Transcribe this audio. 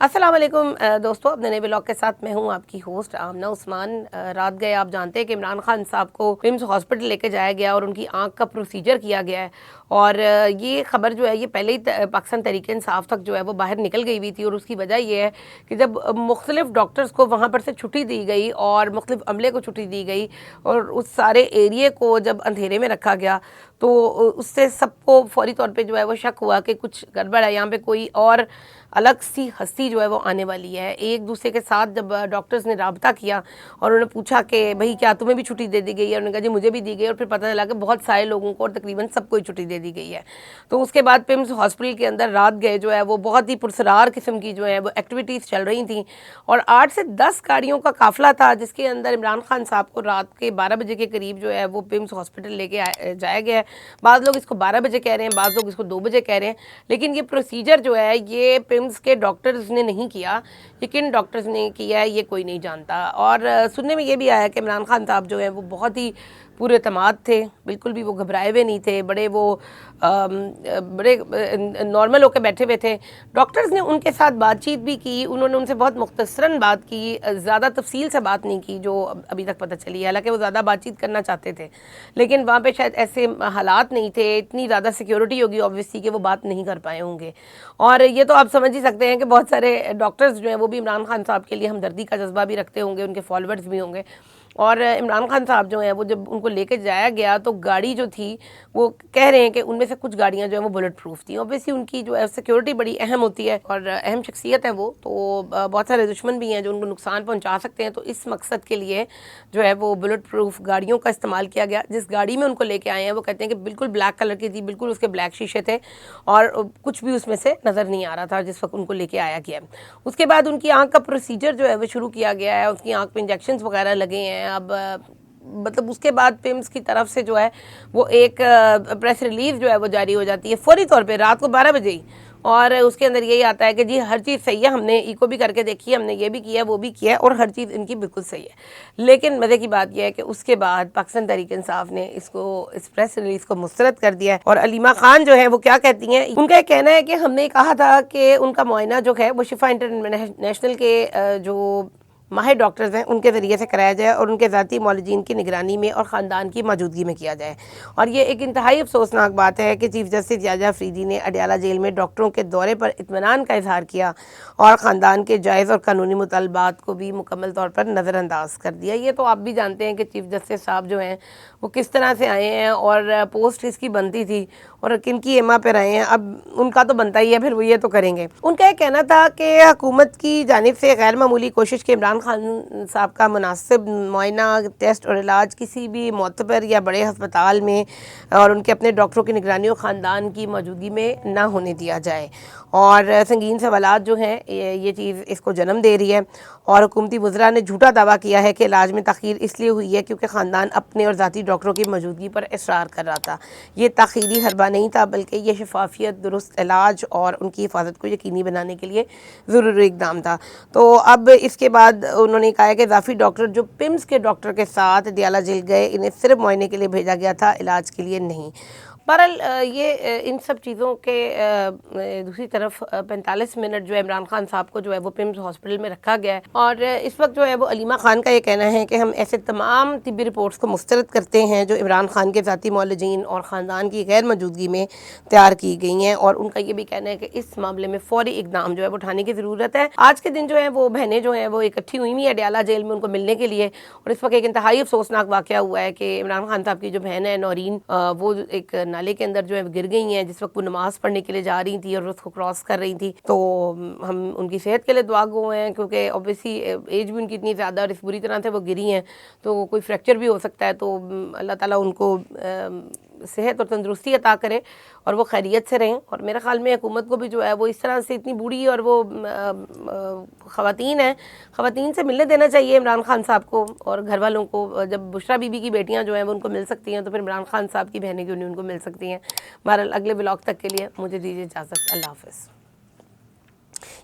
السلام علیکم دوستو، اپنے نئے بلاگ کے ساتھ میں ہوں آپ کی ہوسٹ آمنہ عثمان۔ رات گئے آپ جانتے ہیں کہ عمران خان صاحب کو پمس ہاسپٹل لے کے جایا گیا اور ان کی آنکھ کا پروسیجر کیا گیا ہے، اور یہ خبر جو ہے یہ پہلے ہی پاکستان تحریک انصاف تک جو ہے وہ باہر نکل گئی ہوئی تھی، اور اس کی وجہ یہ ہے کہ جب مختلف ڈاکٹرز کو وہاں پر سے چھٹی دی گئی اور مختلف عملے کو چھٹی دی گئی اور اس سارے ایریے کو جب اندھیرے میں رکھا گیا تو اس سے سب کو فوری طور پہ جو ہے وہ شک ہوا کہ کچھ گڑبڑ ہے، یہاں پہ کوئی اور الگ سی ہستی جو ہے وہ آنے والی ہے۔ ایک دوسرے کے ساتھ جب ڈاکٹرز نے رابطہ کیا اور انہوں نے پوچھا کہ بھئی کیا تمہیں بھی چھٹی دے دی گئی ہے، انہوں نے کہا جی مجھے بھی دی گئی، اور پھر پتہ چلا کہ بہت سارے لوگوں کو اور تقریباً سب کو ہی چھٹی دے دی گئی ہے۔ تو اس کے بعد پمس ہاسپٹل کے اندر رات گئے جو ہے وہ بہت ہی پرسرار قسم کی جو ہے وہ ایکٹیویٹیز چل رہی تھیں، اور 8 سے 10 گاڑیوں کا قافلہ تھا جس کے اندر عمران خان صاحب کو رات کے 12 بجے کے قریب جو ہے وہ پمس ہاسپٹل لے کے جایا گیا ہے۔ بعض لوگ اس کو 12 بجے کہہ رہے ہیں، بعض لوگ اس کو 2 بجے کہہ رہے ہیں، لیکن یہ پروسیجر جو ہے یہ پمس کے ڈاکٹرز نے نہیں کیا، یہ کن ڈاکٹرز نے کیا ہے یہ کوئی نہیں جانتا۔ اور سننے میں یہ بھی آیا کہ عمران خان صاحب جو ہیں وہ بہت ہی پورے اعتماد تھے، بالکل بھی وہ گھبرائے ہوئے نہیں تھے، بڑے نارمل ہو کے بیٹھے ہوئے تھے۔ ڈاکٹرز نے ان کے ساتھ بات چیت بھی کی، انہوں نے ان سے بہت مختصراً بات کی، زیادہ تفصیل سے بات نہیں کی جو ابھی تک پتہ چلی ہے، حالانکہ وہ زیادہ بات چیت کرنا چاہتے تھے، لیکن وہاں پہ شاید ایسے حالات نہیں تھے، اتنی زیادہ سیکیورٹی ہوگی اوبویسلی کہ وہ بات نہیں کر پائے ہوں گے۔ اور یہ تو آپ سمجھ ہی سکتے ہیں کہ بہت سارے ڈاکٹرز جو ہیں وہ بھی عمران خان صاحب کے لیے ہمدردی کا جذبہ بھی رکھتے ہوں گے، ان کے فالوورز بھی ہوں گے۔ اور عمران خان صاحب جو ہیں وہ جب ان کو لے کے جایا گیا تو گاڑی جو تھی وہ کہہ رہے ہیں کہ ان میں سے کچھ گاڑیاں جو ہیں وہ بلٹ پروف تھیں، اوبویسلی ان کی جو ہے سیکیورٹی بڑی اہم ہوتی ہے اور اہم شخصیت ہے وہ، تو بہت سارے دشمن بھی ہیں جو ان کو نقصان پہنچا سکتے ہیں، تو اس مقصد کے لیے جو ہے وہ بلٹ پروف گاڑیوں کا استعمال کیا گیا۔ جس گاڑی میں ان کو لے کے آئے ہیں وہ کہتے ہیں کہ بالکل بلیک کلر کی تھی، بالکل اس کے بلیک شیشے تھے اور کچھ بھی اس میں سے نظر نہیں آ رہا تھا جس وقت ان کو لے کے آیا گیا۔ اس کے بعد ان کی آنکھ کا پروسیجر جو ہے وہ شروع کیا گیا ہے، اس کی آنکھ پہ انجیکشنز وغیرہ لگے ہیں۔ اب مطلب اس کے بعد پمس کی طرف سے جو ہے وہ ایک پریس ریلیز جو ہے وہ جاری ہو جاتی ہے فوری طور پہ رات کو 12 بجے ہی، اور اس کے اندر یہی آتا ہے کہ جی ہر چیز صحیح ہے، ہم نے ایکو بھی کر کے دیکھی ہے، ہم نے یہ بھی کیا ہے وہ بھی کیا ہے، اور ہر چیز ان کی بالکل صحیح ہے۔ لیکن مزے کی بات یہ ہے کہ اس کے بعد پاکستان تحریک انصاف نے اس پریس ریلیز کو مسترد کر دیا ہے، اور علیمہ خان جو ہے وہ کیا کہتی ہیں، ان کا یہ کہنا ہے کہ ہم نے کہا تھا کہ ان کا معائنہ جو ہے وہ شفا انٹرنیشنل کے جو ماہر ڈاکٹرز ہیں ان کے ذریعے سے کرایا جائے اور ان کے ذاتی معالجین کی نگرانی میں اور خاندان کی موجودگی میں کیا جائے۔ اور یہ ایک انتہائی افسوسناک بات ہے کہ چیف جسٹس یحییٰ فریدی نے اڈیالہ جیل میں ڈاکٹروں کے دورے پر اطمینان کا اظہار کیا اور خاندان کے جائز اور قانونی مطالبات کو بھی مکمل طور پر نظر انداز کر دیا۔ یہ تو آپ بھی جانتے ہیں کہ چیف جسٹس صاحب جو ہیں وہ کس طرح سے آئے ہیں اور پوسٹ کس کی بنتی تھی اور کن کی ایما پہ رہے ہیں، اب ان کا تو بنتا ہی ہے، پھر وہ یہ تو کریں گے۔ ان کا یہ کہنا تھا کہ حکومت کی جانب سے غیر معمولی کوشش کے عمران خان صاحب کا مناسب معائنہ، ٹیسٹ اور علاج کسی بھی معتبر یا بڑے ہسپتال میں اور ان کے اپنے ڈاکٹروں کی نگرانی اور خاندان کی موجودگی میں نہ ہونے دیا جائے، اور سنگین سوالات جو ہیں یہ چیز اس کو جنم دے رہی ہے۔ اور حکومتی وزراء نے جھوٹا دعویٰ کیا ہے کہ علاج میں تاخیر اس لیے ہوئی ہے کیونکہ خاندان اپنے اور ذاتی ڈاکٹروں کی موجودگی پر اصرار کر رہا تھا۔ یہ تاخیری حربہ نہیں تھا بلکہ یہ شفافیت، درست علاج اور ان کی حفاظت کو یقینی بنانے کے لیے ضروری اقدام تھا۔ تو اب اس کے بعد انہوں نے کہا کہ اضافی ڈاکٹر جو پمس کے ڈاکٹر کے ساتھ اڈیالہ جیل گئے انہیں صرف معائنے کے لیے بھیجا گیا تھا، علاج کے لیے نہیں۔ بہرحال یہ ان سب چیزوں کے دوسری طرف 45 منٹ جو ہے عمران خان صاحب کو جو ہے وہ پمس ہاسپٹل میں رکھا گیا ہے، اور اس وقت جو ہے وہ علیمہ خان کا یہ کہنا ہے کہ ہم ایسے تمام طبی رپورٹس کو مسترد کرتے ہیں جو عمران خان کے ذاتی معالجین اور خاندان کی غیر موجودگی میں تیار کی گئی ہیں، اور ان کا یہ بھی کہنا ہے کہ اس معاملے میں فوری اقدام جو ہے وہ اٹھانے کی ضرورت ہے۔ آج کے دن جو ہے وہ بہنیں جو ہیں وہ اکٹھی ہوئی ہیں اڈیالہ جیل میں ان کو ملنے کے لیے، اور اس وقت ایک انتہائی افسوسناک واقعہ ہوا ہے کہ عمران خان صاحب کی جو بہن ہے نورین، وہ ایک نالے کے اندر جو ہے گر گئی ہیں جس وقت وہ نماز پڑھنے کے لیے جا رہی تھی اور اس کو کراس کر رہی تھی۔ تو ہم ان کی صحت کے لیے دعا گو ہیں کیونکہ اوبویسلی ایج بھی ان کی اتنی زیادہ اور اس بری طرح سے وہ گری ہیں تو کوئی فریکچر بھی ہو سکتا ہے، تو اللہ تعالیٰ ان کو صحت اور تندرستی عطا کرے اور وہ خیریت سے رہیں۔ اور میرے خیال میں حکومت کو بھی جو ہے وہ اس طرح سے اتنی بوڑھی اور وہ خواتین ہیں، خواتین سے ملنے دینا چاہیے عمران خان صاحب کو اور گھر والوں کو۔ جب بشریٰ بی بی کی بیٹیاں جو ہیں وہ ان کو مل سکتی ہیں تو پھر عمران خان صاحب کی بہنیں کیوں نہیں ان کو مل سکتی ہیں۔ بہرحال اگلے بلاگ تک کے لیے مجھے دیجیے اجازت، اللہ حافظ۔